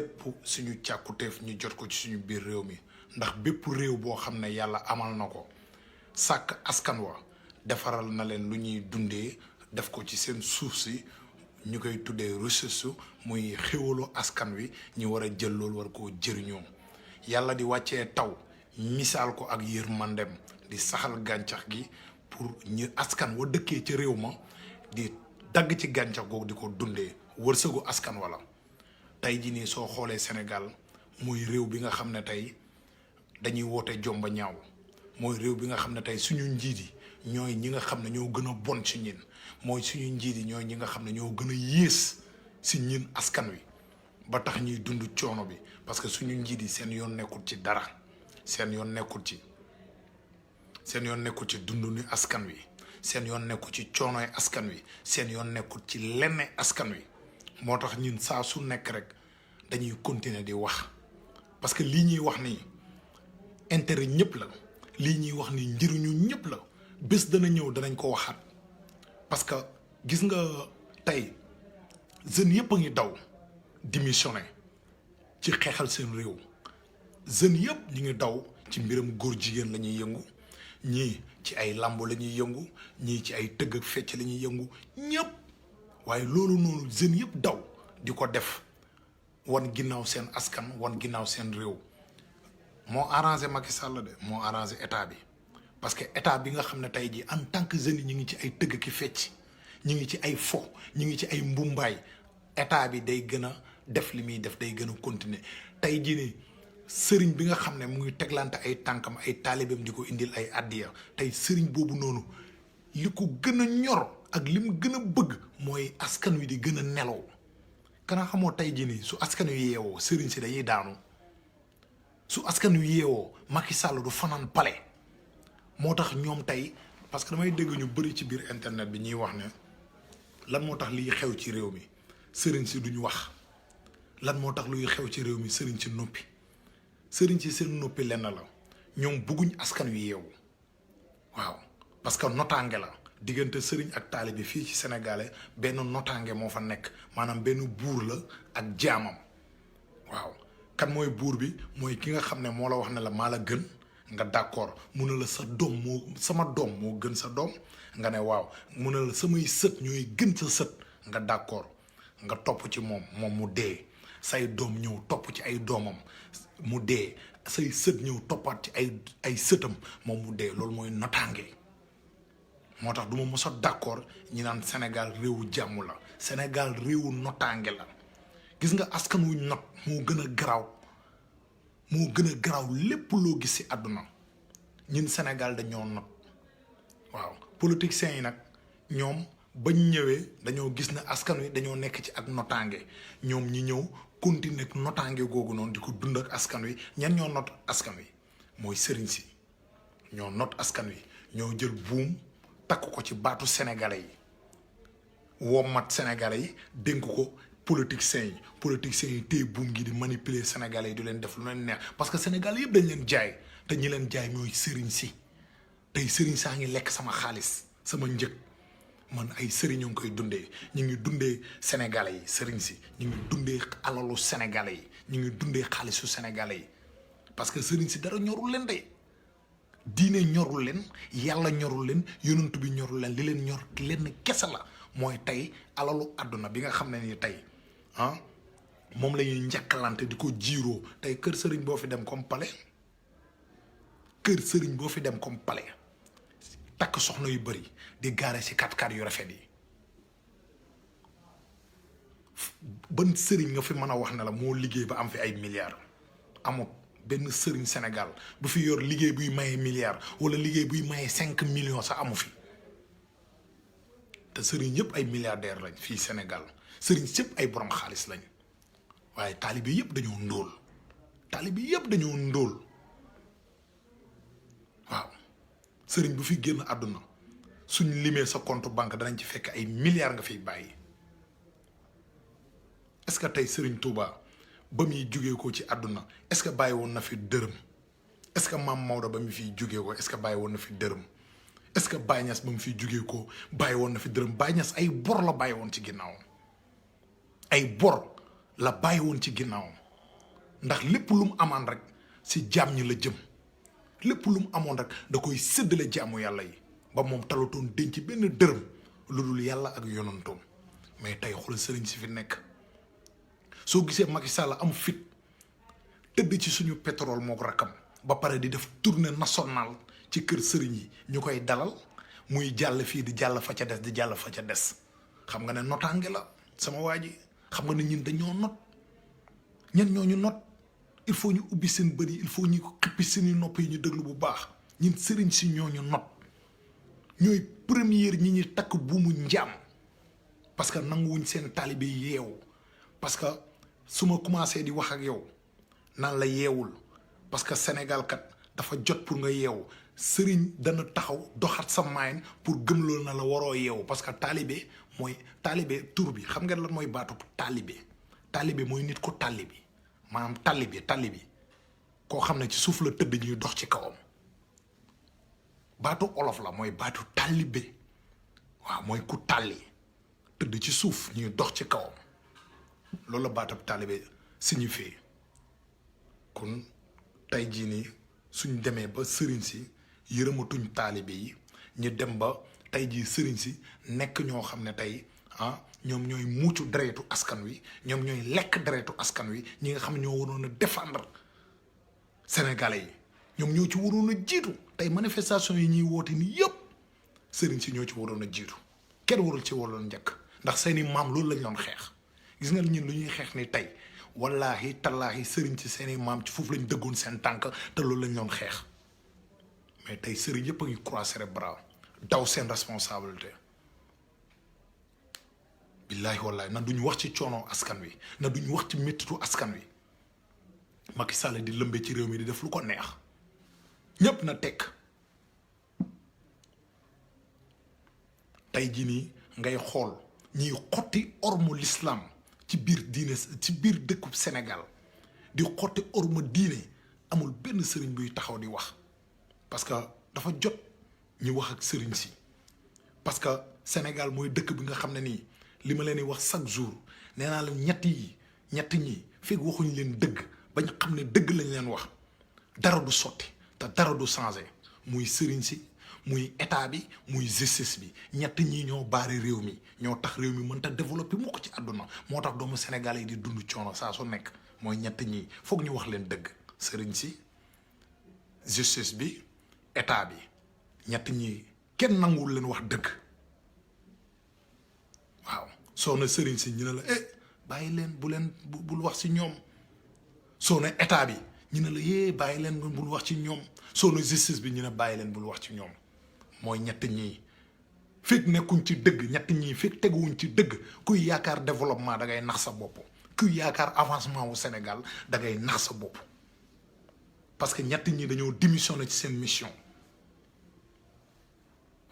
lépp suñu càkkutéef ñu jot ko ci suñu biir réew mi ndax bépp réew boo xam ne yàlla amal na ko sàkk askan wa defaral na leen lu ñuy dundee def ko ci seen suuf si ñu koy tuddee ressource muy xéwalu askan wi ñu war a jël loolu war koo jëriñoo yàlla di wàccee taw misaal ko ak yërmandem di saxal gàncax gi pour ñu askan wa dëkkee ci réew ma di dagg ci gàncax googu di ko dundee wërsëgu askan wala tey jii nii soo xoolee Sénégal mooy réew bi nga xam ne tey dañuy woote jomba ñaaw mooy réew bi nga xam ne tey suñu njiit yi ñooy ñi nga xam ne ñoo gën a bon ci ñin mooy suñu njiit yi ñooy ñi nga xam ne ñoo gën a yées si ñin askan wi ba tax ñuy dund coono bi parce que suñu njiit yi seen yoon nekkul ci dara seen yoon nekkul ci dund ni askan wi seen yoon nekkul ci coonoy askan wi seen yoon nekkul ci lenn askan wi moo tax ñun saa su nekk rek dañuy continuer di wax parce que lii ñuy wax nii intérêt ñëpp la lii ñuy wax nii njëriñu ñëpp la bés dana ñëw danañ ko waxaat parce que gis nga tey jeunes yëpp a ngi daw démissionné ci xeexal seen réew jeunes yëpp ñu ngi daw ci mbiram góor jigéen la ñuy yëngu ñii ci ay lambo la ñuy yëngu ñii ci ay tëgg ak fecc la ñuy yëngu ñëpp waaye loolu noonu jeunes yëpp daw di ko def wan ginnaaw seen askan wan ginnaaw seen réew moo arrangé Macky Sall de moo arrangé état bi parce que état bi nga xam ne tey jii en tant que jeunes yi ñu ngi ci ay tëgg ki fecc ñu ngi ci ay fo ñu ngi ci ay mbumbaay état bi day gën a def li muy def day gën a continuer tey jii nii sëriñ bi nga xam ne mu ngi teglante ay tànkam ay taalibeem di ko indil ay addiya tey sëriñ boobu noonu li ko gën a ñor ak li mu gën a bëgg mooy askan wi di gën a nelaw kana xamoo tey jii nii su askan wi yeewoo sëriñ si dañuy daanu su askan wi yeewoo Macky Sall du fanaan pale moo tax ñoom tey parce que damay dégg ñu bëri ci biir internet bi ñuy wax ne lan moo tax liy xew ci réew mi sëriñ si duñu wax lan moo tax luy xew ci réew mi sëriñ si noppi sëriñ si seen noppi lenn la ñoom bëgguñ askan wi yeewu waaw parce que notaange la diggante sëriñ ak taalibe fii ci Sénégalais benn notaange moo fa nekk maanaam benn buur la ak jaamam waaw kan mooy buur bi mooy ki nga xam ne moo la wax ne la maa la gën nga d'accord mu ne la sama doom moo gën sa doom nga ne waaw mu ne la samay sët ñooy gën sa sët nga d'accord nga topp ci moom mu dee say doom ñëw topp ci ay doomam mu dee say sët ñëw toppaat ci ay sëtam moom mu dee loolu mooy notaange moo tax du ma mos a d'accord ñi naan Sénégal réewu jàmm la Sénégal réewu notaange la gis nga askan wu not moo gën a garaaw lépp loo gis ci àdduna ñun Sénégal dañoo not waaw politiciens yi nag ñoom bañ ñëwee dañoo gis ne askan wi dañoo nekk ci ak notaange ñoom ñi ñëw continuer ak notaange googu noonu di ko dund ak askan wi ñan ñoo not askan wi mooy sëriñ si ñoo not askan wi ñoo jël buum takk ko ci baatu sénégalais yi wommat sénégalais yi dénk ko politiciens yi téye buum gi di manipuler sénégalais yi di leen def lu leen neex parce que sénégalais yëpp dañ leen jaay te ñi leen jaay mooy sëriñ si tey sëriñ saa ngi lekk sama xaalis sama njëg man ay sëriñ ñoo ngi koy dundee ñu ngi dundee sénégalais yi sëriñ si ñu ngi dundee alalu sénégalais yi ñu ngi dundee xaalisu sénégalais yi parce que sëriñ si dara ñorul leen de diine ñorul leen yàlla ñorul leen yonent bi ñorul leen li leen ñor lenn kese la mooy tey alalu àdduna bi nga xam ne ni tey moom la ñuy njàkkalante di ko jiiroo tey kër sëriñ boo fi dem comme palais takk soxna yu bëri di gaare ci 4x4 yu rafet yi ban sëriñ nga fi mën a wax ne la moo liggéey ba am fi ay milliards amut benn sëriñ Sénégal bu fi yor liggéey buy maye milliards wala liggéey buy maye 5 millions sax amu fi te sëriñ yëpp ay milliardaires lañ fii Sénégal sëriñ yëpp ay borom xaalis lañ waaye taalibe yëpp dañoo ndóol waaw sëriñ bu fi génn àdduna suñ limee sa compte banque danañ ci fekk ay milliards nga fiy bàyyi est-ce que tey sëriñ Touba ba muy jugee ko ci àdduna est-ce que bàyyi woon na fi dërëm est-ce que maam Maodo ba mu fiy jugee ko est-ce que bàyyi woon na fi dërëm est-ce que Baye Niass ba mu fiy jugee ko bàyyi woon na fi dërëm Baye Niass ay bor la bàyyi woon ci ginnaawam ay bor la bàyyi woon ci ginnaawam ndax lépp lu mu amaan rek si jaam ñi la jëm lépp lu mu amoon rek da koy séddale jaamu yàlla yi ba moom talatoon denc benn dërëm lu dul yàlla ak yonantoom mais tey xoolal sëriñ si fi nekk soo gisee Macky Sall am fit tëdd ci suñu pétrole moo ko rakkam ba pare di def tournée nationale ci kër sëriñ yi ñu koy dalal muy jàll fii di jàll fa ca des di jàll fa ca des xam nga ne notaange la sama waa ji xam nga ne ñun dañoo not ñen ñooñu not il faut ñu ubbi seen bëri il faut ñu xippi seeni nopp yi ñu déglu bu baax ñun sëriñ si ñooñu not ñooy première ñi ñuy takk buumu njaam parce que nanguwuñ seen taalibe yeewu parce que su ma commencé di wax ak yow naan la yeewul parce que Sénégal kat dafa jot pour nga yeewu sëriñ dana taxaw doxat sa maayin pour gëm loolu na la waroo yeewu parce que taalibe mooy taalibe tur bi xam nga lan mooy baatu taalibe mooy nit ko tàlli bi maanaam tàlli bi koo xam ne ci suuf la tëdd ñuy dox ci kawam baatu olof la mooy baatu taalibe waaw mooy ku tàlli tëdd ci suuf ñuy dox ci kawam loolu la baatu taalibe signifie kon tey jii nii suñ demee ba sëriñ si yërëmatuñ taalibe yi ñu dem ba tey jii sëriñ si nekk ñoo xam ne tey ñoom ñooy muucu deretu askan wi ñoom ñooy lekk deretu askan wi ñi nga xam ne ñoo waroon a défendre sénégalais yi ñoom ñoo ci waroon a jiitu tey manifestation yi ñuy woote ni yëpp sëriñ si ñoo ci waroon a jiitu kenn warul ci waroon njëkk ndax seeni maam loolu lañ doon xeex gis nga ñun lu ñuy xeex ni tey wallahi tallaahi sëriñ ci seeni maam ci foofu lañ dëggoon seen tànk te loolu lañ doon xeex mais tey sëriñ yëpp a ngi croiser les bras daw seen responsabilité billahi wallahi na duñ wax ci coono askan wi na duñ wax ci méttitu askan wi Macky Sall di lëmbe ci réew mi di def lu ko neex ñëpp na tekk tey jii nii ngay xool ñiy xotti ormu l'islam ci biir diine ci biir dëkkub Sénégal di xotti ormu diine amul benn sëriñ buy taxaw di wax parce que dafa jot ñu wax ak sëriñ si parce que Sénégal mooy dëkk bi nga xam ne nii li ma leen di wax chaque jour nee naa leen ñett ñi fekk waxuñ leen dëgg ba ñu xam ne dëgg lañ leen wax dara du sotti te dara du changé muy sëriñ si muy état bi muy justice bi ñett ñi ñoo baare réew mi ñoo tax réew mi mënta développé mu ko ci àdduna moo tax doomu Sénégal yi di dund coono saa su nekk mooy ñett ñi foog ñu wax leen dëgg sëriñ si justice bi état bi ñett ñi kenn nanguwul leen wax dëgg waaw soo na sëriñ si ñu ne la bàyyi leen bul wax ci ñoom soo na état bi ñu ne la bàyyi leen bul wax ci ñoom soo na justice bi ñu ne bàyyi leen bul wax ci ñoom mooy ñett ñii fekk nekkuñ ci dëgg ñett ñii fekk teguwuñ ci dëgg kuy yaakaar développement da ngay nax sa bopp kuy yaakaar avancement wu Sénégal da ngay nax sa bopp parce que ñett ñi dañoo démissionné ci seen mission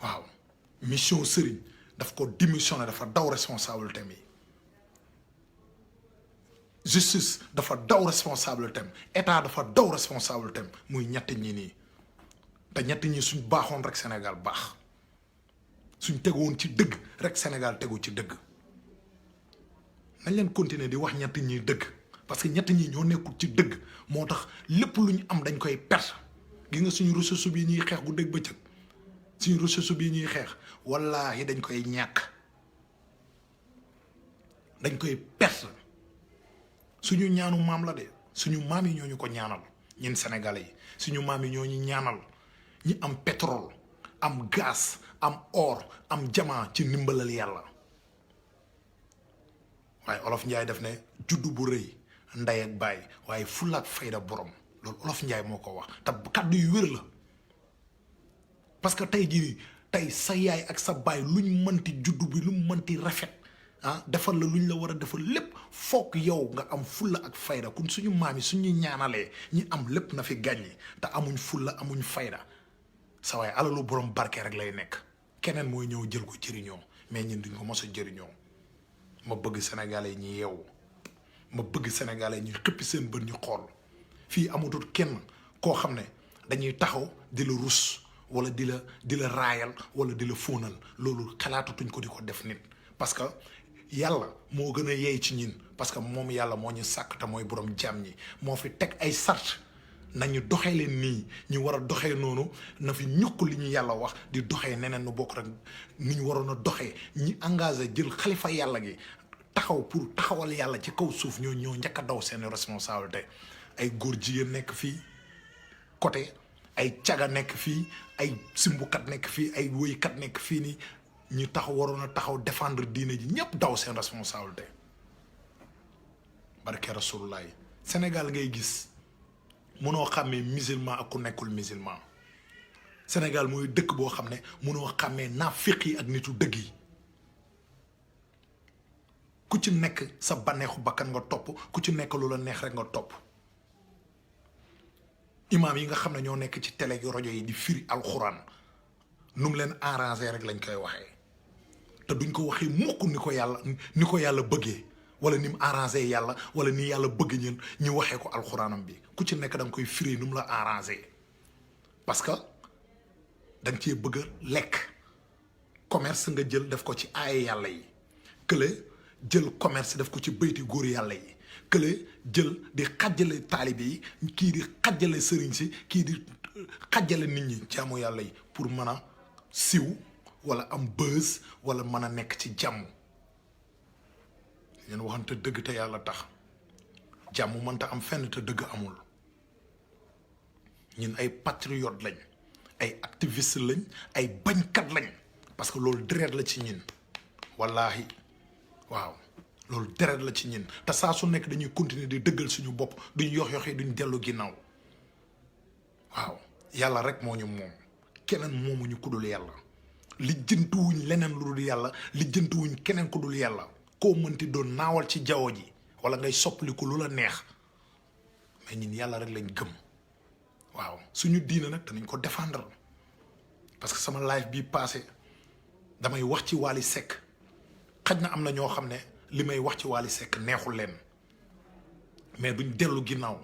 waaw mission sëriñ daf ko démissionné dafa daw responsabilité mi justice dafa daw responsabilité am état dafa daw responsabilité am muy ñett ñi nii te ñett ñi suñ baaxoon rek Sénégal baax suñ tegoon ci dëgg rek Sénégal tegu ci dëgg nañ leen continuer di wax ñett ñi dëgg parce que ñett ñi ñoo nekkul ci dëgg moo tax lépp lu ñu am dañ koy perte gis nga suñu ressource bi ñuy xeex bu dëgg bëccëg suñu ressource bi ñuy xeex wallaahi dañ koy ñàkk dañ koy perte suñu ñaanu maam la de suñu maam yi ñoo ñu ko ñaanal ñun Sénégalais yi suñu maam yi ñoo ñu ñaanal ñi am pétrole am gaz am or am diamant ci ndimbalal yàlla waaye olof Njaay def ne juddu bu rëy ndey ak baay waaye fulla ak fayda borom loolu olof Njaay moo ko wax te kàddu yu wér la parce que tey jii tey sa yaay ak sa baay luñ mënti juddu bi lu mënti rafet defal la luñ la war a defal lépp foog yow nga am fulla ak fayda kon suñu maam yi suñu ñaanalee ñi am lépp na fi gàññi te amuñ fulla amuñ fayda sa waaye alalu borom barke rek lay nekk keneen mooy ñëw jël ko jëriñoo mais ñun duñ ko mos a jëriñoo ma bëgg Sénégalais ñi yeewu ma bëgg Sénégalais ñi xëppi seen bët ñu xool fii amatul kenn koo xam ne dañuy taxaw di la rus wala di la raayal wala di la fóonal loolu xalaatatuñ ko di ko def nit parce que yàlla moo gën a yeey ci ñin parce que moom yàlla moo ñu sàkk te mooy borom jaam ñi moo fi teg ay sart nañu doxee leen nii ñu war a doxee noonu na fi ñukk li ñu yàlla wax di doxee neneen nu bokk rek ni ñu waroon a doxee ñi engagé jël xalifa yàlla gi taxaw pour taxawal yàlla ci kaw suuf ñoo njëkk a daw seen responsabilité ay góor jigéen nekk fii côté ay caga nekk fii ay simbukat nekk fii ay woykat nekk fii nii ñu taxaw waroon a taxaw défendre diine ji ñëpp daw seen responsabilité barke rasulullah Sénégal ngay gis mënoo xàmmee musulman ak ku nekkul musulman Sénégal mooy dëkk boo xam ne mënoo xàmmee naafiq yi ak nitu dëgg yi ku ci nekk sa bànneexu bakkan nga topp ku ci nekk lu la neex rek nga topp imaam yi nga xam ne ñoo nekk ci télé yu rajo yi di firi alxuraan nu mu leen arrangé rek lañ koy waxee te duñ ko waxee mukk ni ko yàlla bëggee wala ni mu arrangé yàlla wala ni yàlla bëgg ñun ñu waxee ko alxuraanam bi ku ci nekk da nga koy firi nu mu la arrangé parce que da nga cee bëgg a lekk commerce nga jël def ko ci aaye yàlla yi kële jël commerce def ko ci bayti góor yàlla yi kële jël di xajjale taalibe yi kii di xajjale sëriñ si kii di xajjale nit ñi jaamu yàlla yi pour mën a siw wala am bës wala mën a nekk ci jàmm ngeen waxante dëgg te yàlla tax jàmm mënta am fenn te dëgg amul ñun ay patriote lañ ay activiste lañ ay bañkat lañ parce que loolu deret la ci ñun wallaahi waaw loolu deret la ci ñun te saa su nekk dañuy continuer di dëggal suñu bopp duñ yox-yoxee duñ dellu ginnaaw waaw yàlla rek moo ñu moom keneen moomuñu ku dul yàlla lijjantiwuñ leneen lu dul yàlla lijjantiwuñ keneen ku dul yàlla koo mënti doon naawal ci jaww ji wala ngay soppaliku lu la neex mais ñun yàlla rek lañ gëm waaw suñu diina nag danañ ko défendre parce que sama live bii passé damay wax ci Wally Seck xaj na am na ñoo xam ne li may wax ci Wally Seck neexul leen mais duñ dellu ginnaaw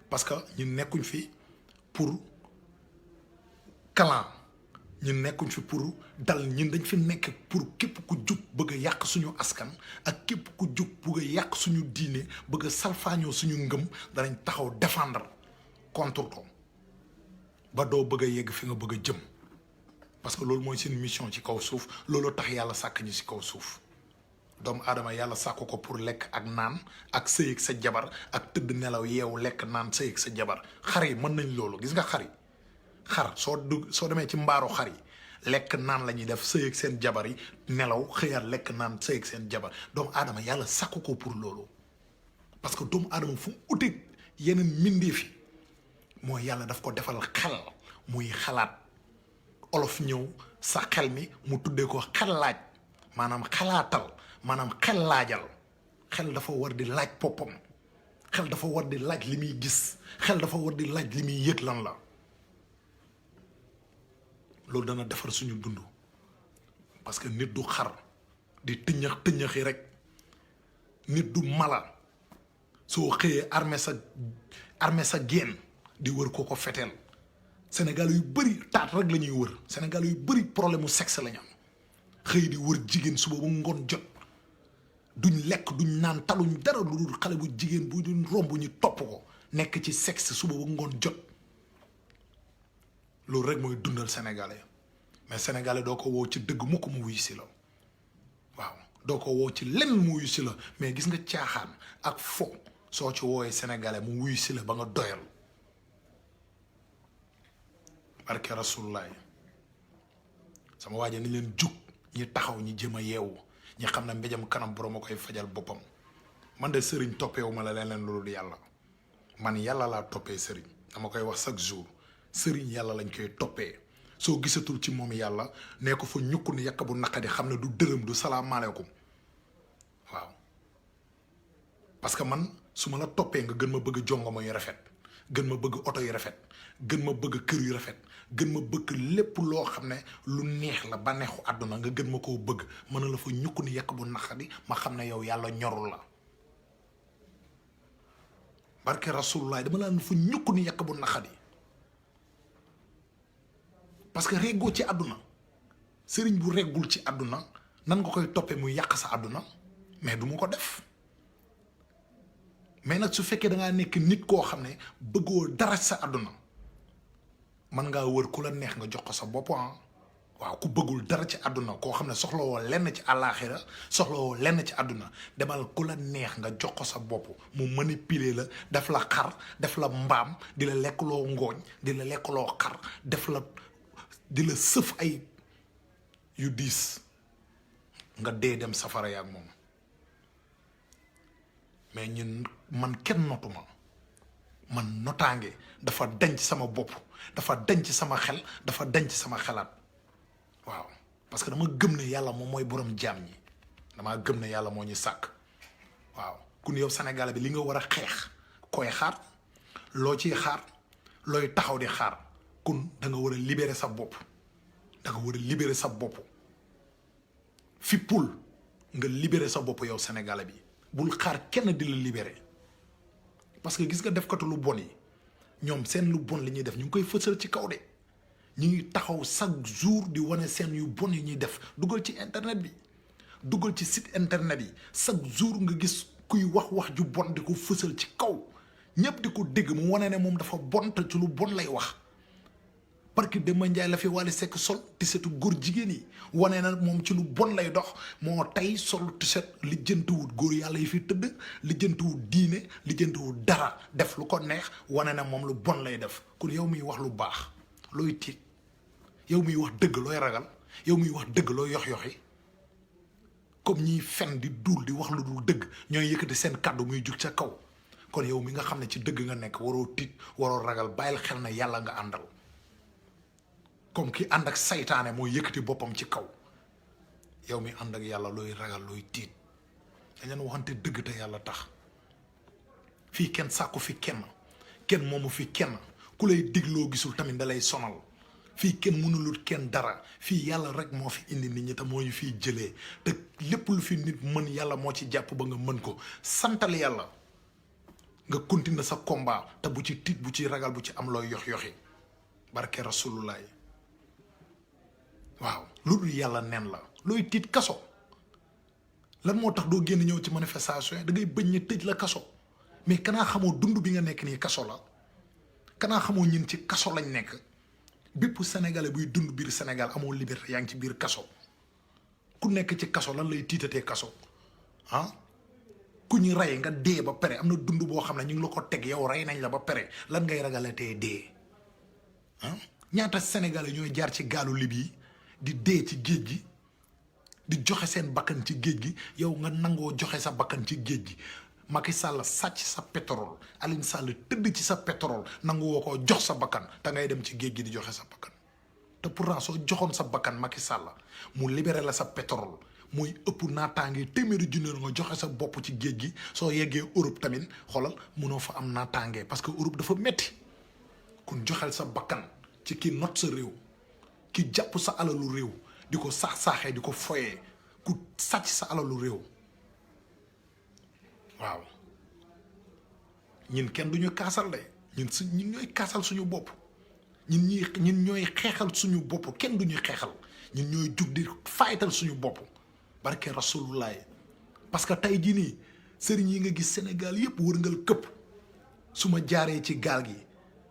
parce que ñun nekkuñ fi pour clan ñun nekkuñ fi pour dal ñun dañ fi nekk pour képp ku jug bëgg a yàq suñu askan ak képp ku jug bëgg a yàq suñu diine bëgg a salfaañoo suñu ngëm danañ taxaw défendre contre ko ba doo bëgg a yegg fi nga bëgg a jëm parce que loolu mooy seen mission ci kaw suuf loolu tax yàlla sàkk ñu ci kaw suuf doomu aadama yàlla sàkk ko pour lekk ak naan ak sëy ak sa jabar ak tëdd nelaw yeewu lekk naan sëy ak sa jabar xar yi mën nañ loolu gis nga xar yi xar soo demee ci mbaaru xar yi lekk naan la ñuy def sëy ak seen jabar yi nelaw xëyaat lekk naan sëy ak seen jabar doomu aadama yàlla sàkk ko pour loolu parce que doomu aadama fu mu uteeg yeneen mbindeef yi mooy yàlla daf ko defal xel muy xalaat olof ñëw sa xel mi mu tuddee ko xalaaj maanaam xalaatal maanaam xel laajal xel dafa war di laaj boppam xel dafa war di laaj li muy gis xel dafa war di laaj li muy yëg lan la loolu dana defar suñu dund parce que nit du xar di tëñëxi rek nit du mala soo xëyee armé sa génn di wër ko feteel Sénégal yu bëri taat rek la ñuy wër Sénégal yu bëri problème mu sexe la ñu am xëy di wër jigéen suba ba ngoon jot duñ lekk duñ naan taluñ dara lu dul xale bu jigéen bu duñ romb ñu topp ko nekk ci sexe suba ba ngoon jot loolu rek mooy dundal sénégalais mais sénégalais doo ko woo ci dëgg mukk mu wuyu si la waaw doo ko woo ci lenn mu wuyu si la mais gis nga caaxaan ak fo soo ci woowee sénégalais mu wuyu si la ba nga doyal barke rasulullah sama waaje ni leen jug ñi taxaw ñi jëm a yeewu ñi xam ne mbéjam kanam borom a koy fajal boppam man de sëriñ toppeewu ma la leneen loolu yàlla man yàlla laa toppee sëriñ dama koy wax chaque jour sëriñ yàlla lañ koy toppee soo gisatul ci moom yàlla nee ko fa ñukk ni yàq bu naqadi xam ne du dërëm du salaamaaleykum waaw parce que man su ma la toppee nga gën ma bëgg jongoma yu rafet gën ma bëgg oto yu rafet gën ma bëgg kër yu rafet gën ma bëgg lépp loo xam ne lu neex la ba neexu àdduna nga gën ma koo bëgg mën na la fa ñukk ni yàq bu naqadi ma xam ne yow yàlla ñorul la barke rasulullah dama la fa ñukk ni yàq bu naqadi parce que reggoo ci àdduna sëriñ bu reggul ci àdduna nan nga koy toppee muy yàq sa àdduna mais du ma ko def. mais nag su fekkee da ngaa nekk nit koo xam ne bëggoo dara sa àdduna man ngaa wër ku la neex nga jox ko sa bopp ah. waaw ku bëggul dara ci àdduna koo xam ne soxlawoo lenn ci àllaaxira soxlawoo lenn ci àdduna demal ku la neex nga jox ko sa bopp mu manipuler la def la xar def la mbaam di la lekkloo ngooñ di la lekkloo xar def la di la sëf ay yu diis nga dee dem safara yaak moom. mais ñun man kenn notuma man notaange dafa denc sama bopp dafa denc sama xel dafa denc sama xalaat waaw parce que dama gëm ne yàlla moom mooy borom jaam ñi damaa gëm ne yàlla moo ñu sàkk waaw kun yow Sénégal bi li nga war a xeex koy xaar loo ciy xaar looy taxaw di xaar kun da nga war a libérer sa bopp da nga war a libérer sa bopp fippul nga libérer sa bopp yow Sénégal bi bul xaar kenn di la libérer parce que gis nga defkatu lu bon yi ñoom seen lu bon li ñuy def ñu ngi koy fësal ci kaw de ñu ngi taxaw chaque jour di wane seen yu bon yi ñuy def dugal ci internet bi dugal ci site internet yi chaque jour nga gis kuy wax ju bon di ko fësal ci kaw ñëpp di ko dégg mu wane ne moom dafa bon te ci lu bon lay wax parce que Demba Ndiaye la fi Wally Seck sol tisetu góor jigéen yi wane na moom ci lu bon lay dox moo tey sol tiset lijjantiwut góor yàlla yi fi tëdd lijjantiwut diine lijjantiwut dara def lu ko neex wane na moom lu bon lay def kon yow miy wax lu baax looy tiit yow miy wax dëgg looy ragal yow miy wax dëgg looy yox-yoxi comme ñiy fen di duul di wax lu dul dëgg ñooy yëkkati seen kàddu muy jug ca kaw kon yow mi nga xam ne ci dëgg nga nekk waroo tiit waroo ragal bàyyil xel na yàlla nga àndal comme ki ànd ak saytaane mooy yëkkati boppam ci kaw yow mi ànd ak yàlla looy ragal looy tiit dañ leen waxante dëgg te yàlla tax fii kenn sàkku fi kenn moomu fi kenn ku lay digloo gisul tamit da lay sonal fii kenn mënulul kenn dara fii yàlla rek moo fi indi nit ñi te moo ñu fiy jëlee te lépp lu fi nit mën yàlla moo ci jàpp ba nga mën ko santal yàlla nga continuer sa combat te bu ci tiit bu ci ragal bu ci am looy yox-yoxi barke rasulullah waaw lu dul yàlla nen la looy tiit kaso lan moo tax doo génn ñëw ci manifestation da ngay bëñ ne tëj la kaso mais kanaa xamoo dund bi nga nekk nii kaso la kanaa xamoo ñun ci kaso lañ nekk bépp sénégalais buy dund biir Sénégal amoo liberté yaa ngi ci biir kaso ku nekk ci kaso lan lay tiitatee kaso ah ku ñu rey nga dee ba pare am na dund boo xam ne ñu ngi la ko teg yow rey nañ la ba pare lan ngay ragalatee dee ah ñaata sénégalais ñooy jaar ci gaalu Libi yi di dee ci géej gi di joxe seen bakkan ci géej gi yow nga nangoo joxe sa bakkan ci géej gi Macky Sall sàcc sa pétrole Aliou Sall tëdd ci sa pétrole nangu woo koo jox sa bakkan te ngay dem ci géej gi di joxe sa bakkan te pourtant soo joxoon sa bakkan Macky Sall mu libéré la sa pétrole muy ëpp naataange téeméeri junne nga joxe sa bopp ci géej gi soo yeggee Europe tamit xoolal munoo fa am naataange parce que Europe dafa metti kun joxel sa bakkan ci ki not sa réew ki jàpp sa alalu réew di ko saax-saaxee di ko foyee ku sàcc sa alalu réew waaw ñun kenn duñu kaasal de ñun ñooy kaasal suñu bopp ñun ñooy xeexal suñu bopp kenn duñu xeexal ñun ñooy jug di faytal suñu bopp barke rasulullah parce que tey jii nii sëriñ yi nga gis Sénégal yëpp wërngal këpp su ma jaaree ci gaal gi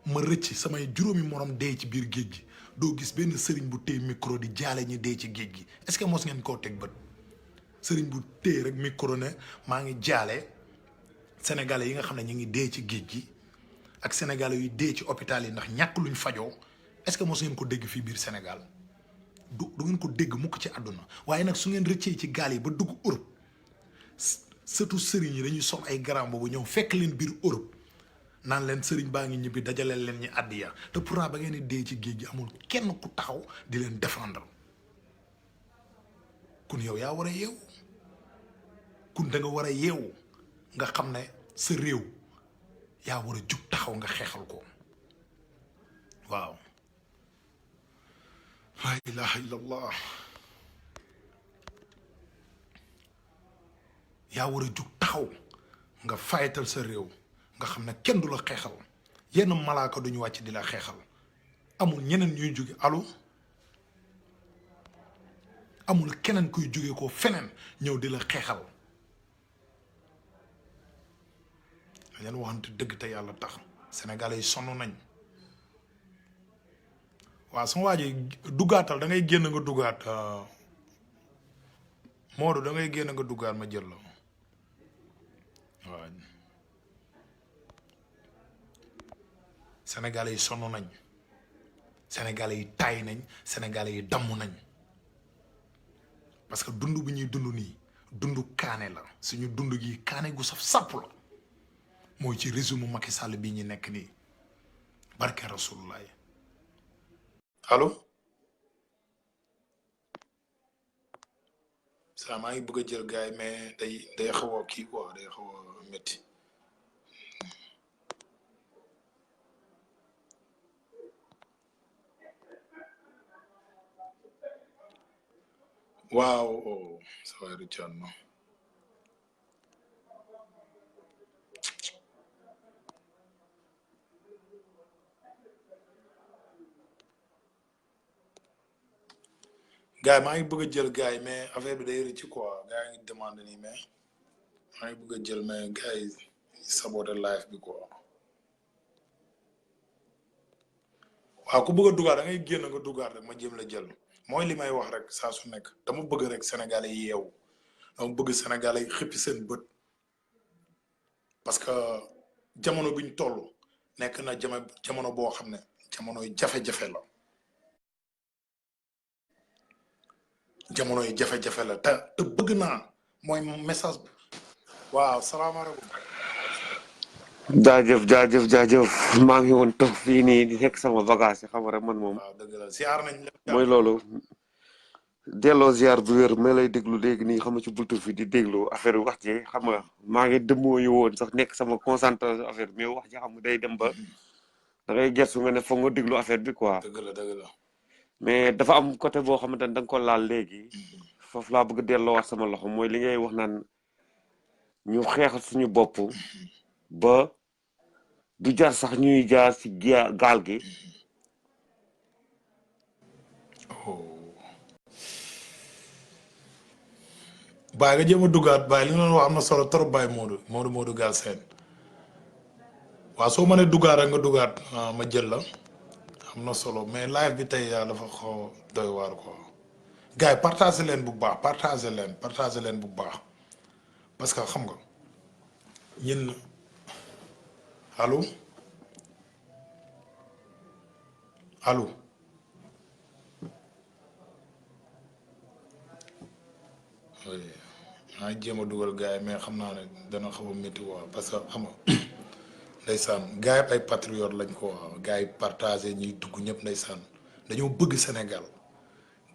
ma rëcc samay juróomi morom dee ci biir géej gi doo gis benn sëriñ bu téye micro di jaale ñi dee ci géej gi est-ce que mos ngeen koo teg bët sëriñ bu téye rek micro ne maa ngi jaale sénégalais yi nga xam ne ñu ngi dee ci géej gi ak sénégalais yu dee ci hôpital yi ndax ñàkk luñ fajoo est-ce que mos ngeen ko dégg fii biir Sénégal du ngeen ko dégg mukk ci àdduna waaye nag su ngeen rëccee ci gaal yi ba dugg Europe surtout sëriñ yi dañuy sol ay garam boobu ñëw fekk leen biir Europe naan leen sëriñ baa ngi ñibbi dajaleel leen ñi àddiya te pourtant ba ngeen di dee ci géej gi amul kenn ku taxaw di leen défendre kun yow yaa war a yeewu kun da nga war a yeewu nga xam ne sa réew yaa war a jug taxaw nga xeexal ko waaw la ilaha illallah yaa war a jug taxaw nga fayatal sa réew nga xam ne kenn du la xeexal yenn malaaka duñu wàcc di la xeexal amul ñeneen ñuy jóge allo amul keneen kuy jóge ko feneen ñëw di la xeexal dañ waxante dëgg te yàlla tax sénégalais yi sonn nañ waaw sama waa ji duggaatal da ngay génn nga duggaat Modou da ngay génn nga duggaat ma jël la waaw sénégalais yi sonn nañ sénégalais yi tay nañ sénégalais yi damm nañ parce que dund bi ñuy dund nii dund kaane la suñu dund gi kaane gu saf sàpp la mooy ci résumé Macky Sall bii ñu nekk nii barke rasulullah allo ça maa ngi bëgg a jël gars yi mais day xaw a kii quoi day xaw a métti waaw ça va Richard non gars yi maa ngi bëgg a jël gars yi mais affaire bi day rëcc quoi gars yi ngi demande nii mais maa ngi bëgg a jël mais gars yi saboté live bi quoi waaw ku bëgg a dugaat da ngay génn nga dugaat rek ma jëm la jël mooy li may wax rek saa su nekk dama bëgg rek sénégalais yi yeewu dama bëgg sénégalais yi xippi seen bët parce que jamono biñ toll nekk na jamono boo xam ne jamonoy jafe-jafe la jamonoy jafe-jafe la te bëgg naa mooy message waaw salaamaaleykum jaajëf maa ngi woon toog fii nii di nekk sama bagage yi xam nga rek man moom waaw dëgg la ziar nañ la mooy loolu delloo ziar bu wér ma lay déglu léegi nii xam nga ci bultu fi di déglu affaire bi wax ji xam nga maa ngi dëmmoo yu woon sax nekk sama concentration affaire mais wax ji xam nga day dem ba da ngay gersu nga ne foog nga déglu affaire bi quoi dëgg la mais dafa am côté boo xamante ne da nga ko laal léegi foofu laa bëgg delloowaat sama loxo mooy li ngay wax naan ñu xeexal suñu bopp ba du jar sax ñuy jaar ci gaal gi bàyyi nga jéem a duggaat bàyyi li nga doon wax am na solo trop bàyyi Modou Galsen waaw soo mënee duggaat rek nga duggaat ma jël la am na solo mais live bi tey dafa xaw doy waar quoi gars yi partagé leen bu baax partagé leen bu baax parce que xam nga ñun allo maa ngi jéem a dugal gars yi mais xam naa ne dana xaw a métti waa parce que xam nga ndeysaan gars yi ay patriote lañ ko waaw gars yi partagé ñuy dugg ñëpp ndeysaan dañoo bëgg Sénégal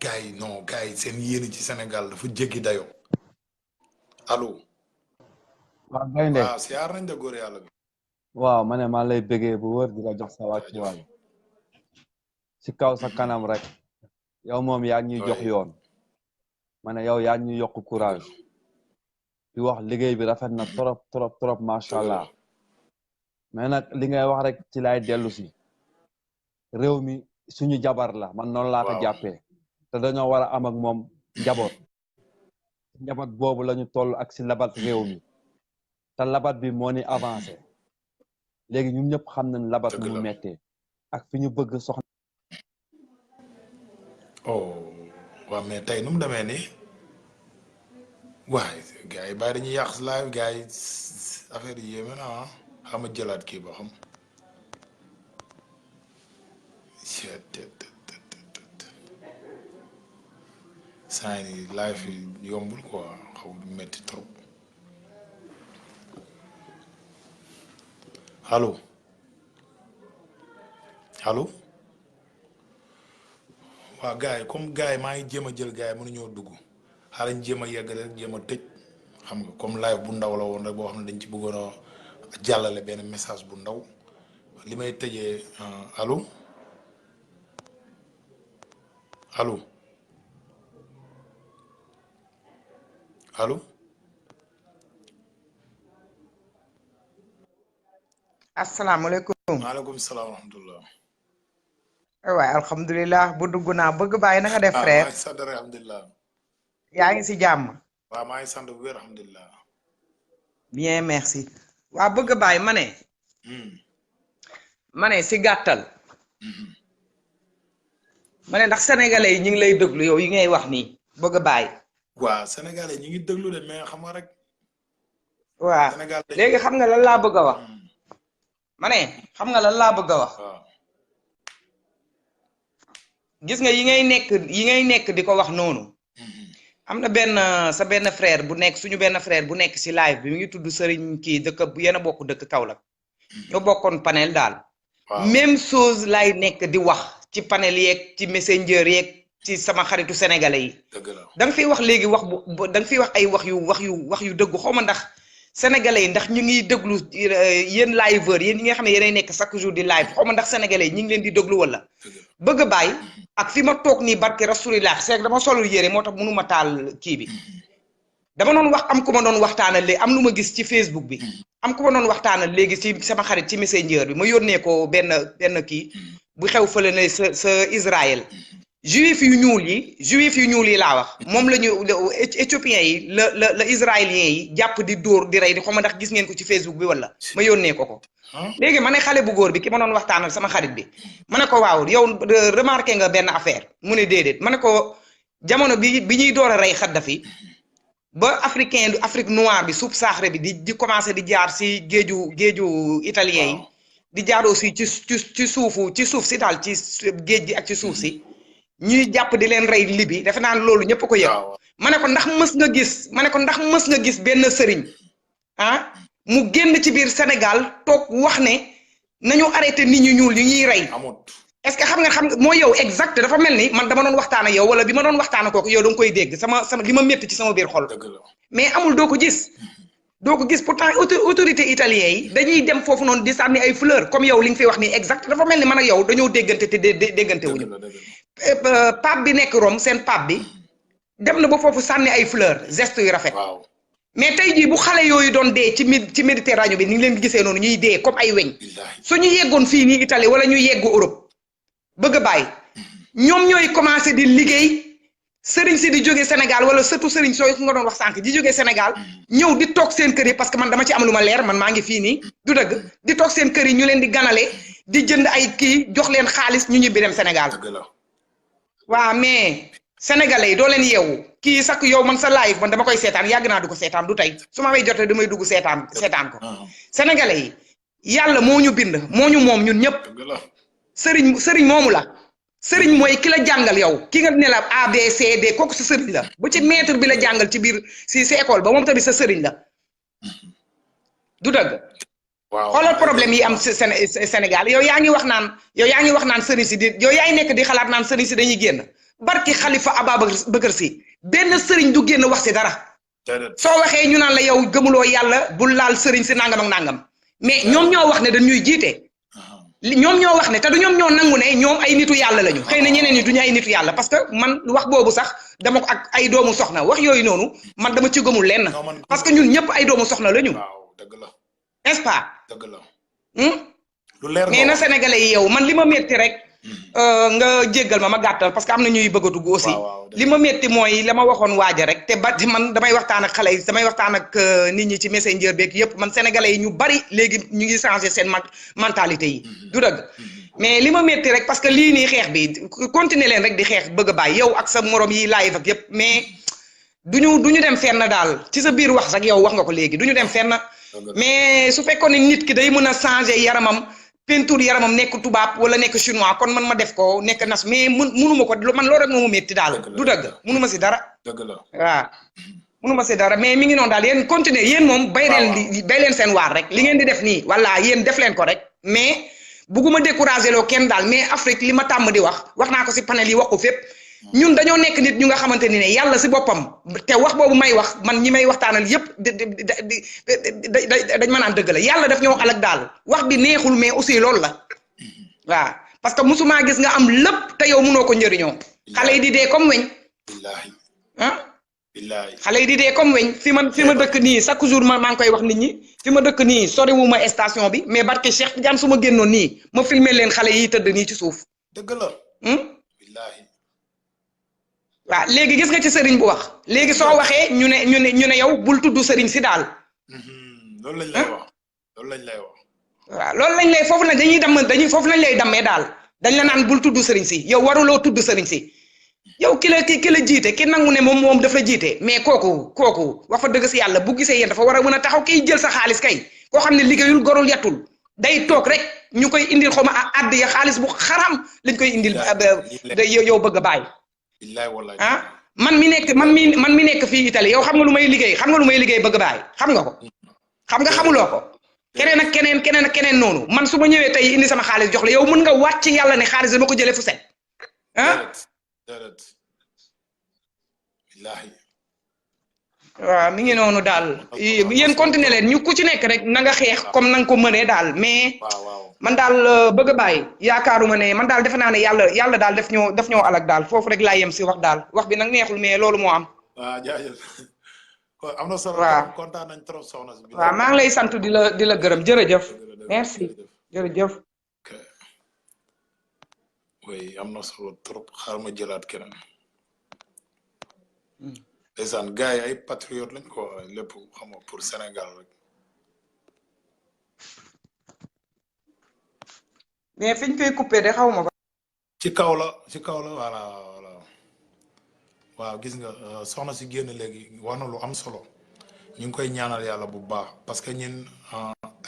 gars yi non gars yi seen yéene ci Sénégal dafa jéggi dayoo allo. waaw gaynde waaw siyaar nañ de góor yàlla bi. waaw ma ne maa lay bëggee bu wër di la jox sa wàccuwaay ci kaw sa kanam rek yow moom yaa ñuy jox yoon ma ne yow yaa ñuy yokk courage di wax liggéey bi rafet na trop macha allah mais nag li ngay wax rek ci lay dellu si réew mi suñu jabar la man noonu laa ko jàppee te dañoo war a am ak moom njaboot boobu lañu toll ak si labat réew mi te labat bi moo ni avancé léegi ñun ñëpp xam nañ labat nu mu mettee ak fi ñu bëgg soxna waaw mais tey nu mu demee nii waaye gars yi bàyyi dañuy yàq si live gars yi affaire yi yéeme na xam nga jëlaat kii ba xam saa yi live yi yombul quoi xaw metti trop allo waaw gars yi comme gars yi maa ngi jéem a jël gars yi mënuñoo dugg xaaral ñu jéem a yegg rek jéem a tëj xam nga comme live bu ndaw la woon rek boo xam ne dañ ci bëggoon a jàllale benn message bu ndaw li may tëjee allo asalaamaaleykum. maaleykum salaam wa rahmatulah. waay alhamdulilah bu dugg naa bëgg bàyyi na nga def frère. maa ngi sant alhamdulilah. yaa ngi si jàmm. waaw maa ngi sant bu wér alhamdulilah. bien merci. waa bëgg baay ma ne si gàttal ma ne ndax sénégalais yi ñu ngi lay déglu yow yi ngay wax nii bëgg baay waaw sénégalais ñi ngi déglu de mais xam nga rek waa Sénégal léegi xam nga lan laa bëgg a wax ma ne xam nga lan laa bëgg a wax waaw gis nga yi ngay nekk di ko wax noonu am na benn sa benn frère bu nekk suñu benn frère bu nekk si live bi mi ngi tudd sëriñ kii dëkk bu yéen a bokk dëkk Kaolack ñoo bokkoon panel daal waaw même chose lay nekk di wax ci panel yeeg ci messenger yeeg ci sama xaritu sénégalais yi dëgg la da nga fiy wax léegi wax bu da nga fiy wax ay wax yu dëgg xaw ma ndax sénégalais yi ndax ñu ngi déglu yéen liveur yéen ñi nga xam ne yéenay nekk chaque jour di live xaw ma ndax sénégalais yi ñu ngi leen di déglu wala bëgg a bàyyi ak fi ma toog nii barke rasulillah seeg dama solul yére moo tax mënuma taal kii bi dama doon wax am ku ma doon waxtaanal léegi am lu ma gis ci Facebook bi am ku ma doon waxtaanal léegi ci sama xarit ci messenger bi ma yónnee ko benn kii bu xew fële ne sa Israël juif yu ñuul yi laa wax moom la ñu éthiopiens yi la israéliens yi jàpp di dóor di rey di xaw ma ndax gis ngeen ko ci Facebook bi wala ma yónnee ko léegi ma ne xale bu góor bi ki ma doon waxtaanal sama xarit bi ma ne ko waaw yow remarqué nga benn affaire mu ne déedéet ma ne ko jamono bi ñuy door a rey Kadhafi ba Afrique noire bi subsahara bi di commencé di jaar si géeju italien yi di jaar aussi ci suuf si daal ci géej gi ak ci suuf si ñuy jàpp di leen rey libi defe naa loolu ñëpp ko yëg ma ne ko ndax mës nga gis benn sëriñ mu génn ci biir Sénégal toog wax ne nañu arrêté nit ñu ñuul yi ñuy rey est-ce que xam nga mooy yow exact dafa mel ni man dama doon waxtaan ak yow wala bi ma doon waxtaan ak kooku yow da nga koy dégg sama li ma métti ci sama biir xol mais amul doo ko gis pourtant autorité italien yi dañuy dem foofu noonu di sànni ay fleur comme yow li nga fi wax nii exact dafa mel ni man ak yow dañoo déggante te déggante wuñu pape bi nekk Rome seen pape bi dem na ba foofu sànni ay fleur geste yu rafet mais tey jii bu xale yooyu doon dee ci Méditerranée bi ni ngi leen gisee noonu ñuy dee comme ay weñ suñu yeggoon fii nii Italie wala ñu yeggu Europe bëgg a bàyyi ñoom ñooy commencé di liggéey sëriñ si di jógee Sénégal wala surtout sëriñ sooy nga doon wax sànq di jógee Sénégal ñëw di toog seen kër yi parce que man dama ci am lu ma leer man maa ngi fii nii du dëgg di toog seen kër yi ñu leen di ganale di jënd ay kii jox leen xaalis ñu ñibbi dem Sénégal waaw mais sénégalais yi doo leen yeewu kii sax yow man sa live man dama koy seetaan yàgg naa du ko seetaan du tey su ma may jotee damay dugg seetaan ko sénégalais yi yàlla moo ñu bind moo ñu moom ñun ñëpp sëriñ moomu la sëriñ mooy ki la jàngal yow ki nga ne la ABCD kooku sa sëriñ la bu ci maître bi la jàngal ci biir si école ba moom tamit sa sëriñ la du dëgg xoolal problème yi am Sénégal yow yaa ngi wax naan sëriñ si yow yaay nekk di xalaat naan sëriñ si dañuy génn barki Khalifa Ababacar Sy benn sëriñ du génn wax si dara soo waxee ñu naan la yow gëmuloo yàlla bul laal sëriñ si nangam ak nangam mais ñoom ñoo wax ne dañuy jiite ñoom ñoo wax ne te du ñoom ñoo nangu ne ñoom ay nitu yàlla lañu xëy na ñeneen ñi duñu ay nitu yàlla parce que man wax boobu sax dama ko ak ay doomu soxna wax yooyu noonu man dama ci gëmul lenn parce que ñun ñëpp ay doomu soxna lañu n'est-ce pas mais na sénégalais yi yow man li ma métti rek nga jéggal ma gàttal parce que am na ñuy bëgg a dugg aussi li ma métti mooy la ma waxoon waaja rek te ba man damay waxtaan ak xale yi damay waxtaan ak nit ñi ci messenger beeg yëpp man sénégalais yi ñu bari léegi ñu ngi changé seen mentalité yi du dëgg mais li ma métti rek parce que lii nii xeex bi continuer leen rek di xeex bëgg a bàyyi yow ak sa morom yi live ak yëpp mais duñu dem fenn daal ci sa biir wax rek yow wax nga ko léegi duñu dem fenn mais su fekkoon ne nit ki day mën a changé yaramam peinture yaramam nekk tubaab wala nekk chinois kon man ma def ko nekk nas mais munuma ko man loolu rek moo ma métti daal du dëgg munuma si dara waaw munuma si dara mais mi ngi noonu daal yéen continuer yéen moom bay leen seen waar rek li ngeen di def nii wala yéen def leen ko rek mais bugguma décourager loo kenn daal mais Afrique li ma tàmm di wax naa ko si panel yi wax ko fépp ñun dañoo nekk nit ñu nga xamante ni ne yàlla si boppam te wax boobu may wax man ñi may waxtaanal yépp dañ ma naan dëgg la yàlla daf ñoo alak daal wax bi neexul mais aussi loolu la waaw parce que musuma gis nga am lépp te yow mënoo ko njëriñoo xale yi di dee comme weñ xale yi di dee comme weñ fi ma dëkk nii chaque jour maa ngi koy wax nit ñi fi ma dëkk nii soriwuma station bi mais barke Cheikh Tidiane su ma génnoon nii ma filmer leen xale yi tëdd nii ci suuf dëgg la waaw léegi gis nga ci sëriñ bu wax léegi soo waxee ñu ne yow bul tudd sëriñ si daal loolu lañ lay wax loolu lañ lay wax. waaw loolu lañ lay foofu nag foofu lañ lay dammee daal dañ la naan bul tudd sëriñ si yow waruloo tudd sëriñ si yow ki la jiite ki nangu ne moom daf la jiite mais kooku wax fa dëgg si yàlla bu gisee yéen dafa war a mën a taxaw kiy jël sa xaalis kay koo xam ne liggéeyul gorul yattul day toog rek ñu koy indil xaw ma àdd ya xaalis bu xaram lañ koy indil yow bëgg a bàyyi ah man mi nekk fii Italie yow xam nga lu may liggéey bëgg a bàyyi xam nga ko xam nga xamuloo ko keneen ak keneen noonu man su ma ñëwee tey indi sama xaalis jox la yow mën nga wàcc ci yàlla ne xaalis dama ko jëlee fu set ah waaw mi ngi noonu daal yéen continuer leen ñu ku ci nekk rek na nga xeex comme na nga ko mënee daal mais man daal bëgg a bàyyi yaakaaruma ne man daal defe naa ne yàlla daal daf ñoo alak daal foofu rek laa yem si wax daal wax bi nag neexul mais loolu moo am. waaw jaajëf am na solo. waaw kontaan nañ trop soxna si. waaw maa ngi lay sant di la gërëm jërëjëf. merci jërëjëf. oui am na solo trop xaaral ma jëlaat keneen. ndeysaan gars yi ay patriote lañ ko lépp xam nga pour Sénégal rek. mais fiñ koy coupé de xaw ma ko. ci kaw la voilà waaw gis nga soxna si génn léegi wax na lu am solo ñu ngi koy ñaanal yàlla bu baax parce que ñun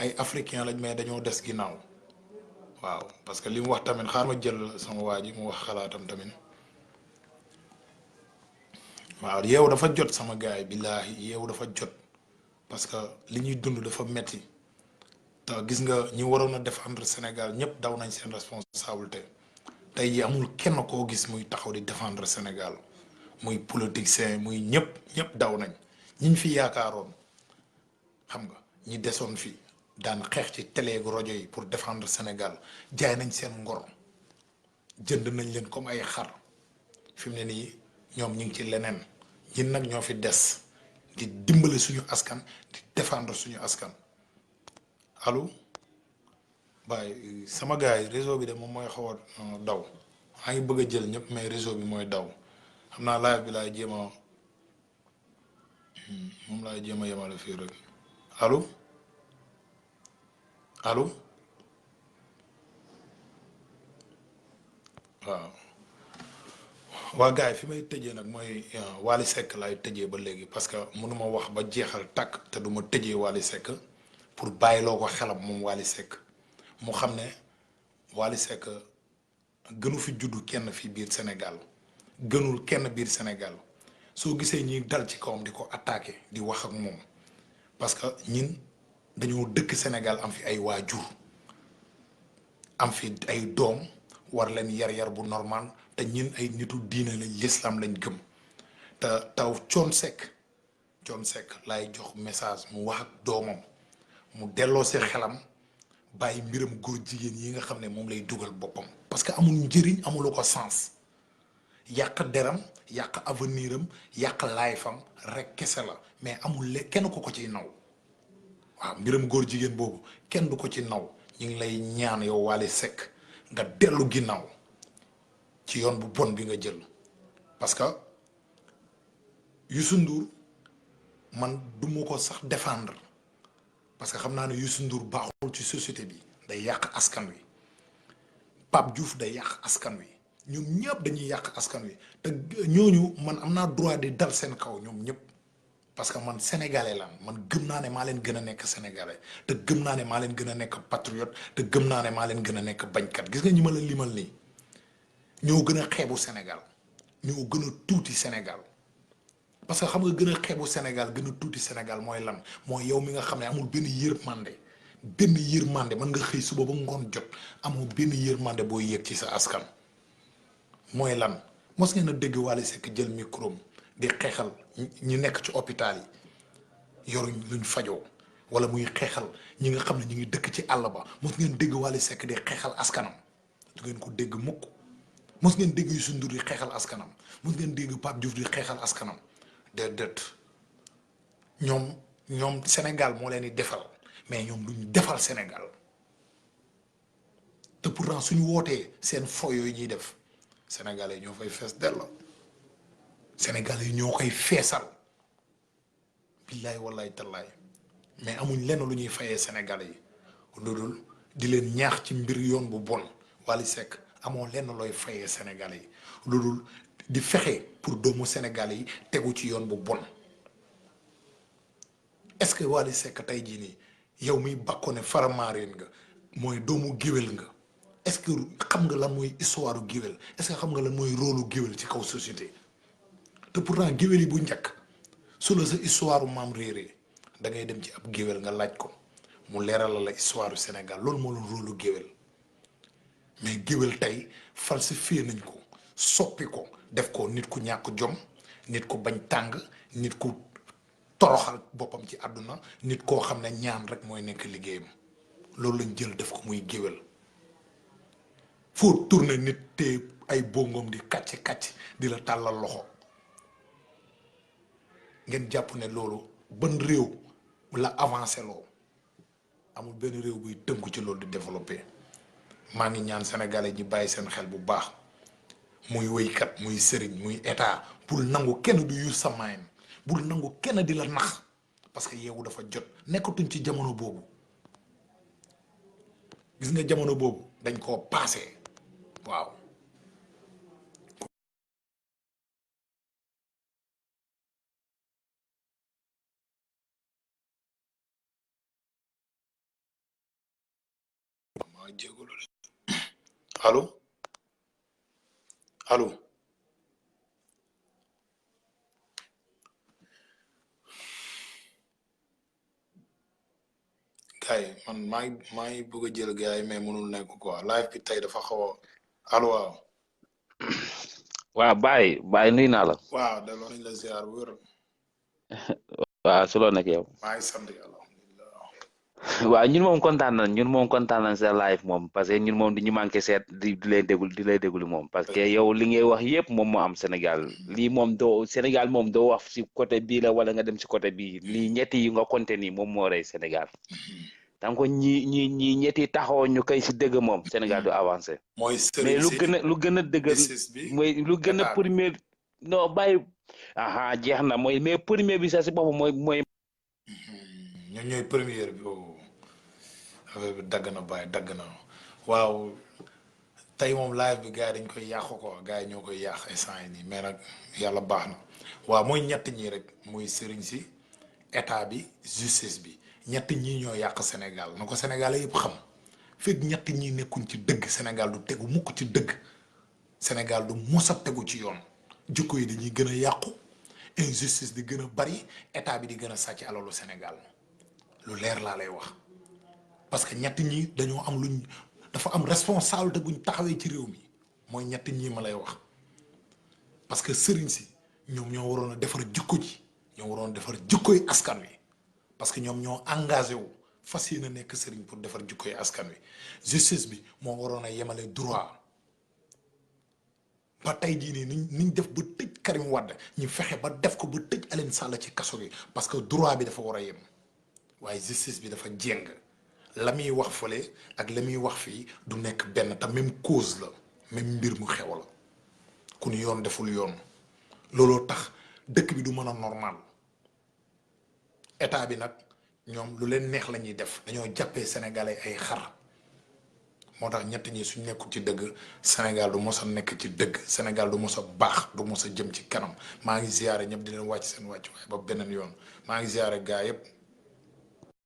ay africain lañ mais dañoo des ginnaaw waaw parce que li mu wax tamit xaar ma jël sama waa ji mu wax xalaatam tamit. waaw yeewu dafa jot sama gars yi billaahi yeewu dafa jot parce que li ñuy dund dafa metti te gis nga ñi waroon a défendre Sénégal ñëpp daw nañ seen responsabilité tey jii amul kenn koo gis muy taxaw di défendre Sénégal muy politicien muy ñëpp daw nañ ñiñ fi yaakaaroon xam nga ñi desoon fi daan xeex ci télé ak rajo yi pour défendre Sénégal jaay nañ seen ngor jënd nañ leen comme ay xar fi mu ne nii ñoom ñu ngi ci leneen ñun nag ñoo fi des di dimbale suñu askan di défendre suñu askan allo baay sama gars yi réseau bi de moom mooy xaw a daw maa ngi bëgg a jël ñëpp mais réseau bi mooy daw xam naa live bi laay jéem a moom laay jéem a yemale fii rek allo waaw. waa gars yi fi may tëjee nag mooy Wally Seck laay tëjee ba léegi parce que mënuma wax ba jeexal tàkk te duma tëjee Wally Seck pour bàyyiloo ko xelam moom Wally Seck mu xam ne Wally Seck gënu fi juddu kenn fi biir Sénégal gënul kenn biir Sénégal soo gisee ñi dal ci kawam di ko attaqué di wax ak moom parce que ñin dañoo dëkk Sénégal am fi ay waajur am fi ay doom war leen yar bu normal te ñun ay nitu diine lañ l'islam lañ gëm te taw Thione Seck laay jox message mu wax ak doomam mu delloo see xelam bàyyi mbiram góor jigéen yi nga xam ne moom lay dugal boppam parce que amul njëriñ amuloo ko sens yàq deram yàq avenir am yàq laayfam rek kese la mais amul kenn ko ciy naw waaw mbiram góor jigéen boobu kenn du ko ci naw ñu ngi lay ñaan yow Wally Seck nga dellu ginnaaw ci yoon bu bon bi nga jël parce que Youssou Ndour man du ma ko sax défendre parce que xam naa ne Youssou Ndour baaxul ci société bi day yàq askan wi Pape Diouf day yàq askan wi ñoom ñëpp dañuy yàq askan wi te ñooñu man am naa droit di dal seen kaw ñoom ñëpp parce que man sénégalais la man gëm naa ne maa leen gën a nekk sénégalais te gëm naa ne maa leen gën a nekk patriote te gëm naa ne maa leen gën a nekk bañkat gis nga ñi ma la limal nii ñoo gën a xeebu Sénégal ñoo gën a tuuti Sénégal parce que xam nga gën a xeebu Sénégal gën a tuuti Sénégal mooy lan mooy yow mi nga xam ne amul benn yërmande mën nga xëy suba ba ngoon jot amoo benn yërmande boo yëg ci sa askan mooy lan mos ngeen a dégg Wally Seck jël micro di xeexal ñi nekk ci hôpital yi yoruñ luñ fajoo wala muy xeexal ñi nga xam ne ñu ngi dëkk ci àll ba mos ngeen dégg Wally Seck di xeexal askanam du ngeen ko dégg mukk mos ngeen dégg Youssou Ndour di xeexal askanam mos ngeen dégg Pape Diouf di xeexal askanam déedéet ñoom Sénégal moo leen di defal mais ñoom duñu defal Sénégal te pourtant suñu wootee seen fo yooyu ñuy def Sénégalais ñoo fay fees dell Sénégalais yi ñoo koy feesal billaay wallaay tallaay mais amuñ lenn lu ñuy fayee Sénégalais yi lu dul di leen ñaax ci mbir yoon bu bon Wally Seck amoo lenn looy fayee Sénégalais yi lu dul di fexe pour doomu Sénégalais yi tegu ci yoon bu bon est-ce que Wally Seck tey jii nii yow miy bàkkoo ne Faramareen nga mooy doomu géwél nga est-ce que xam nga lan mooy histoire u géwél est-ce que xam nga lan mooy rôle u géwél ci kaw société te pourtant géwél yi bu njëkk su la sa histoire u maam réeree da ngay dem ci ab géwél nga laaj ko mu leeral la histoire du Sénégal loolu moo doon rôle lu géwél mais géwél tey falsifié nañ ko soppi ko def ko nit ku ñàkk jom nit ku bañ tàng nit ku toroxal boppam ci àdduna nit koo xam ne ñaan rek mooy nekk liggéeyam loolu lañ jël def ko muy géwél foo tourné nit te ay bongoom di kàcc di la tàllal loxo ngeen jàpp ne loolu ban réew la avancé loo amul benn réew buy tënku ci loolu di développé maa ngi ñaan sénégalais ñi bàyyi seen xel bu baax muy wéykat muy sëriñ muy état bul nangu kenn du use sa main bul nangu kenn di la nax parce que yeewu dafa jot nekkatuñ ci jamono boobu gis nga jamono boobu dañ koo paase waaw. maa jégalu de allo allo. gars yi man maa ngi bëgg a jël gars yi mais mënul nekk quoi live bi tey dafa xaw a allo waaw. waaw Baye nuyu naa la. waaw delloo nañ la ziar bu wér. waaw su loo nekk yow. maa ngi sant yàlla alhamdulilah. waaw ñun moom kontaan nañ sa live moom parce que ñun moom di ñu manqué seet di lay déglu moom parce que yow li ngay wax yëpp moom moo am Sénégal lii moom doo Sénégal moom doo wax si côté bii la wala nga dem si côté bii lii ñetti yi nga compté nii moom moo rey Sénégal tant que ñi ñetti taxaw ñu koy si dëgg moom Sénégal du avancé. mooy mais lu gën a dëggal mooy lu gën a premier non bàyyi aha jeex na mooy mais premier bi sax si boppam mooy ñoom ñooy première bi affaire bi dagg na bàyyi dagg na waaw tey moom live bi gars yi dañ koy yàq ko gars yi ñoo koy yàq instant yi nii mais nag yàlla baax na waaw mooy ñett ñi rek muy sëriñ si état bi justice bi ñett ñii ñoo yàq Sénégal na ko Sénégal yëpp xam fekk ñett ñii nekkuñ ci dëgg Sénégal du tegu mukk ci dëgg Sénégal du mos a tegu ci yoon jikko yi dañuy gën a yàqu injustice di gën a bari état bi di gën a sàcc alalu Sénégal lu leer laa lay wax parce que ñett ñi dañoo am luñ dafa am responsabilité buñ taxawee ci réew mi mooy ñett ñii ma lay wax parce que sëriñ si ñoom ñoo waroon a defar jikko ji ñoo waroon a defar jikkoy askan wi parce que ñoom ñoo engagé wu fas yéene nekk sëriñ pour defar jikkoy askan wi justice bi moo waroon a yemale droit ba tey jii nii niñ def ba tëj Karim Wade ñu fexe ba def ko ba tëj Aliou Sall ci kaso gi parce que droit bi dafa war a yem waaye justice bi dafa jéng la muy wax fële ak la muy wax fii du nekk benn te même cause la même mbir mu xew la ku ñu yoon deful yoon looloo tax dëkk bi du mën a normal état bi nag ñoom lu leen neex la ñuy def dañoo jàppee sénégalais ay xar moo tax ñett ñi suñ nekkul ci dëgg Sénégal du mos a nekk ci dëgg Sénégal du mos a baax du mos a jëm ci kanam maa ngi ziyaare ñëpp di leen wàcc seen wàcc waaye ba beneen yoon maa ngi ziyaare gaa yëpp